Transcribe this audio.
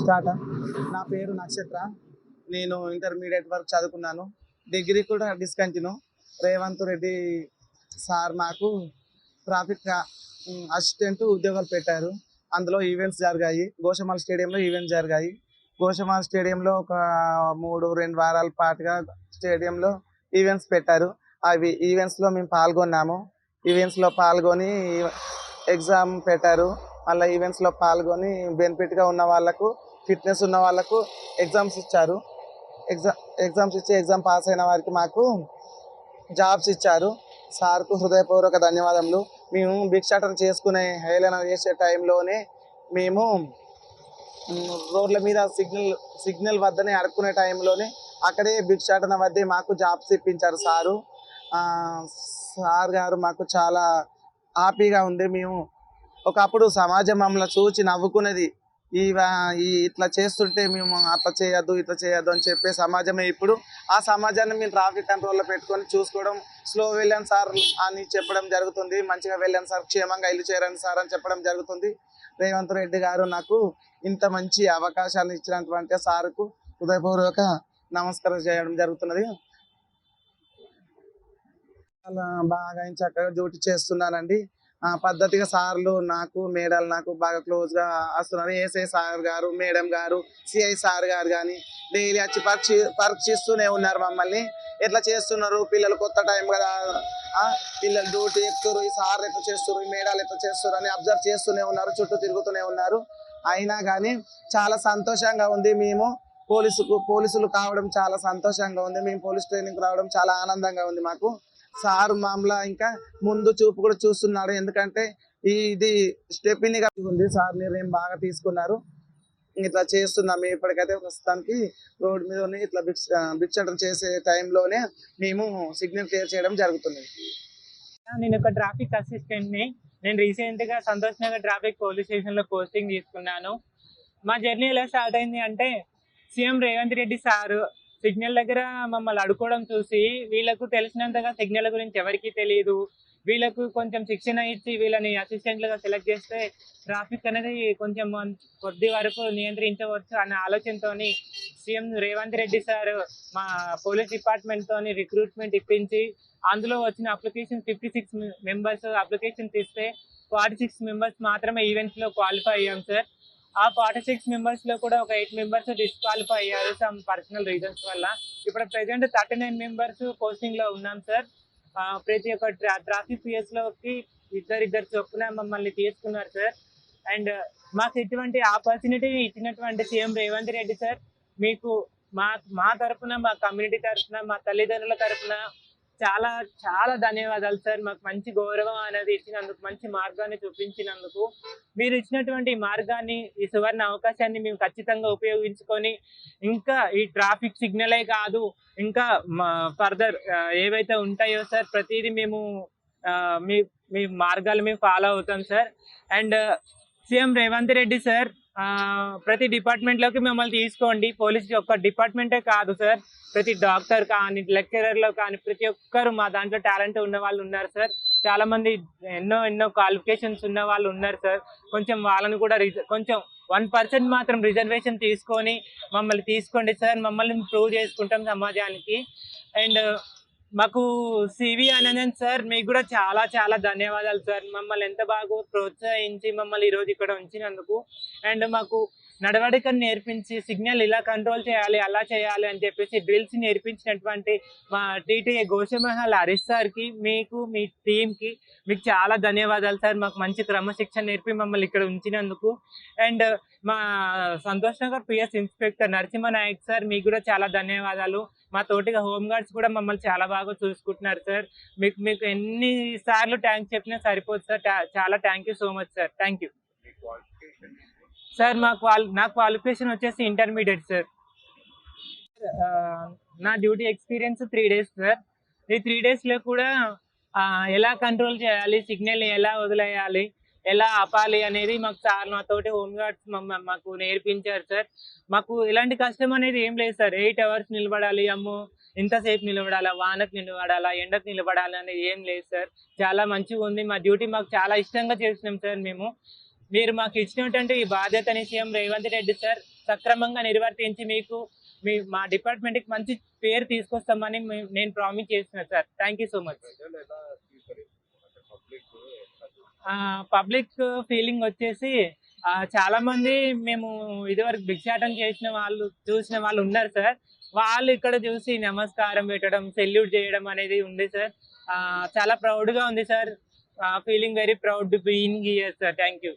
Start. నా పేరు నక్షత్ర. నేను ఇంటర్మీడియట్ వరకు చదువుకున్నాను. డిగ్రీ కూడా డిస్కంటిన్యూ. రేవంత్ రెడ్డి సార్ మాకు ట్రాఫిక్ అసిస్టెంట్ ఉద్యోగాలు పెట్టారు. అందులో ఈవెంట్స్ జరిగాయి. గోషమాల్ స్టేడియంలో ఈవెంట్స్ జరిగాయి. గోషమాల్ స్టేడియంలో ఒక 2 వారాల పాటుగా స్టేడియంలో ఈవెంట్స్ పెట్టారు. అవి ఈవెంట్స్లో మేము పాల్గొన్నాము. ఈవెంట్స్లో పాల్గొని ఎగ్జామ్ పెట్టారు. మళ్ళీ ఈవెంట్స్లో పాల్గొని బెనిఫిట్గా ఉన్న వాళ్ళకు, ఫిట్నెస్ ఉన్న వాళ్ళకు ఎగ్జామ్స్ ఇచ్చారు. ఎగ్జామ్స్ ఇచ్చి ఎగ్జామ్ పాస్ అయిన వారికి మాకు జాబ్స్ ఇచ్చారు. సార్కు హృదయపూర్వక ధన్యవాదములు. మేము భిక్షాటన చేసుకునే హేళన చేసే టైంలోనే మేము రోడ్ల మీద సిగ్నల్ వద్దనే అడుక్కునే టైంలోనే అక్కడే భిక్షాటన వద్దే మాకు జాబ్స్ ఇప్పించారు సారు. సార్ గారు మాకు చాలా హ్యాపీగా ఉంది. మేము ఒకప్పుడు సమాజం మమ్మల్ని చూచి నవ్వుకునేది. ఇట్లా చేస్తుంటే మేము అట్లా చేయొద్దు, ఇట్లా చేయొద్దు అని చెప్పే సమాజమే ఇప్పుడు. ఆ సమాజాన్ని మేము ట్రాఫిక్ కంట్రోల్లో పెట్టుకొని చూసుకోవడం, స్లో వెళ్ళాను సార్ అని చెప్పడం జరుగుతుంది. మంచిగా వెళ్ళాను సార్, క్షేమంగా ఇల్లు చేరండి సార్ అని చెప్పడం జరుగుతుంది. రేవంత్ రెడ్డి గారు నాకు ఇంత మంచి అవకాశాలు ఇచ్చినటువంటి సార్కు హృదయపూర్వక నమస్కారం చేయడం జరుగుతున్నది. చాలా బాగా చక్కగా డ్యూటీ చేస్తున్నానండి. పద్ధతిగా సార్లు నాకు, మేడాలు నాకు బాగా క్లోజ్గా వస్తున్నారు. ఏసఐ సార్ గారు, మేడం గారు, సిఐ సార్ గారు కానీ డైలీ వచ్చి పరీక్షిస్తూనే ఉన్నారు మమ్మల్ని. ఎట్లా చేస్తున్నారు పిల్లలు, కొత్త టైం కదా, పిల్లలు డ్యూటీ ఎక్కుతారు, ఈ సార్ ఎట్లా చేస్తారు, ఈ మేడాలు ఎట్లా చేస్తారు అని అబ్జర్వ్ చేస్తూనే ఉన్నారు, చుట్టూ తిరుగుతూనే ఉన్నారు. అయినా కానీ చాలా సంతోషంగా ఉంది. మేము పోలీసులు కావడం చాలా సంతోషంగా ఉంది. మేము పోలీస్ ట్రైనింగ్ రావడం చాలా ఆనందంగా ఉంది మాకు. సార్ మామూలు ఇంకా ముందు చూపు కూడా చూస్తున్నాడు. ఎందుకంటే ఇది స్టెప్నీగా ఉంది. సార్ నిర్ణయం బాగా తీసుకున్నారు. ఇట్లా చేస్తున్నాం. మేము ఇప్పటికైతే ప్రస్తుతానికి రోడ్ మీద ఇట్లా భిక్షాటన చేసే టైంలోనే మేము సిగ్నల్ క్లియర్ చేయడం జరుగుతుంది. నేను ఒక ట్రాఫిక్ అసిస్టెంట్ని. నేను రీసెంట్గా సంతోష్ నగర్ ట్రాఫిక్ పోలీస్ స్టేషన్లో పోస్టింగ్ తీసుకున్నాను. మా జర్నీ ఎలా స్టార్ట్ అయింది అంటే, CM Revanth Reddy sir signal దగ్గర మమ్మల్ని అడుకోవడం చూసి, వీళ్ళకు తెలిసినంతగా సిగ్నల్ గురించి ఎవరికీ తెలియదు, వీళ్ళకు కొంచెం శిక్షణ ఇచ్చి వీళ్ళని అసిస్టెంట్లుగా సెలెక్ట్ చేస్తే ట్రాఫిక్ అనేది కొంచెం కొద్ది వరకు నియంత్రించవచ్చు అనే ఆలోచనతో సీఎం రేవంత్ రెడ్డి సార్ మా పోలీస్ డిపార్ట్మెంట్తో రిక్రూట్మెంట్ ఇప్పించి, అందులో వచ్చిన అప్లికేషన్ 56 మెంబర్స్ అప్లికేషన్ తీస్తే 46 మెంబర్స్ మాత్రమే ఈవెంట్స్లో క్వాలిఫై అయ్యాం సార్. ఆ 46 మెంబర్స్లో కూడా ఒక 8 మెంబర్స్ డిస్క్వాలిఫై అయ్యారు సమ్ పర్సనల్ రీజన్స్ వల్ల. ఇప్పుడు ప్రెసెంట్ 39 మెంబర్స్ పోస్టింగ్లో ఉన్నాం సార్. ప్రతి ఒక్క ట్రాఫిక్ పిఎస్లోకి ఇద్దరు చొప్పున మమ్మల్ని తీసుకున్నారు సార్. అండ్ మాకు ఇటువంటి ఆపర్చునిటీ ఇచ్చినటువంటి సీఎం రేవంత్ రెడ్డి సార్, మీకు మా తరఫున, మా కమ్యూనిటీ తరఫున, మా తల్లిదండ్రుల తరఫున చాలా చాలా ధన్యవాదాలు సార్. మాకు మంచి గౌరవం అనేది ఇచ్చినందుకు, మంచి మార్గాన్ని చూపించినందుకు. మీరు ఇచ్చినటువంటి మార్గాన్ని, ఈ సువర్ణ అవకాశాన్ని మేము ఖచ్చితంగా ఉపయోగించుకొని ఇంకా ఈ ట్రాఫిక్ సిగ్నలే కాదు, ఇంకా ఫర్దర్ ఏవైతే ఉంటాయో సార్, ప్రతిదీ మేము మీ మార్గాలు మేము ఫాలో అవుతాం sir. And CM Revanth Reddy sir, ప్రతి డిపార్ట్మెంట్లోకి మమ్మల్ని తీసుకోండి. పోలీస్ ఒక్క డిపార్ట్మెంటే కాదు సార్, ప్రతి డాక్టర్ కానీ, లెక్చరర్లో కానీ ప్రతి ఒక్కరు మా దాంట్లో టాలెంట్ ఉన్న వాళ్ళు ఉన్నారు సార్. చాలామంది ఎన్నో క్వాలిఫికేషన్స్ ఉన్న వాళ్ళు ఉన్నారు సార్. కొంచెం వాళ్ళని కూడా కొంచెం 1% మాత్రం రిజర్వేషన్ తీసుకొని మమ్మల్ని తీసుకోండి సార్. మమ్మల్ని ప్రూవ్ చేసుకుంటాం సమాజానికి. అండ్ మాకు సివి ఆనందన్ సార్, మీకు కూడా చాలా చాలా ధన్యవాదాలు సార్. మమ్మల్ని ఎంత బాగా ప్రోత్సహించి మమ్మల్ని ఈరోజు ఇక్కడ ఉంచినందుకు. అండ్ మాకు నడవడికను నేర్పించి సిగ్నల్ ఇలా కంట్రోల్ చేయాలి, అలా చేయాలి అని చెప్పేసి డ్రిల్స్ నేర్పించినటువంటి మా టీటీఏ గోషమహల్ హరీష్ సార్కి, మీకు, మీ టీంకి మీకు చాలా ధన్యవాదాలు సార్. మాకు మంచి క్రమశిక్షణ నేర్పి మమ్మల్ని ఇక్కడ ఉంచినందుకు. అండ్ మా Santosh Nagar PS inspector Narasimha Naik sir, మీకు కూడా చాలా ధన్యవాదాలు. మా తోటిగా హోంగార్డ్స్ కూడా మమ్మల్ని చాలా బాగా చూసుకుంటున్నారు సార్. మీకు ఎన్నిసార్లు థ్యాంక్స్ చెప్పినా సరిపోదు సార్. చాలా thank you so much sir. Thank you sir. నా క్వాలిఫికేషన్ వచ్చేసి ఇంటర్మీడియట్ సార్. నా డ్యూటీ ఎక్స్పీరియన్స్ 3 days సార్. ఈ 3 daysలో కూడా ఎలా కంట్రోల్ చేయాలి, సిగ్నల్ ఎలా వదిలేయాలి, ఎలా ఆపాలి అనేది మాకు సార్, నాతోటి హోంగార్డ్స్ మాకు నేర్పించారు సార్. మాకు ఇలాంటి కష్టం అనేది ఏం లేదు సార్. 8 hours నిలబడాలి, అమ్మో ఇంతసేపు నిలబడాలా, వానకు నిలబడాలా, ఎండకు నిలబడాలి అనేది ఏం లేదు సార్. చాలా మంచిగా ఉంది. మా డ్యూటీ మాకు చాలా ఇష్టంగా చేసినాం సార్. మేము మీరు మాకు ఇచ్చినటువంటి ఈ బాధ్యతని సీఎం రేవంత్ రెడ్డి సార్ సక్రమంగా నిర్వర్తించి మీకు మా డిపార్ట్మెంట్కి మంచి పేరు తీసుకొస్తామని నేను ప్రామిస్ చేస్తున్నాను sir. Thank you so much. Public feeling వచ్చేసి చాలా మంది మేము ఇదివరకు భిక్షాటం చూసిన వాళ్ళు ఉన్నారు సార్. వాళ్ళు ఇక్కడ చూసి నమస్కారం పెట్టడం, సెల్యూట్ చేయడం అనేది ఉంది సార్. చాలా ప్రౌడ్గా ఉంది sir. Feeling very proud to being here sir. Thank you.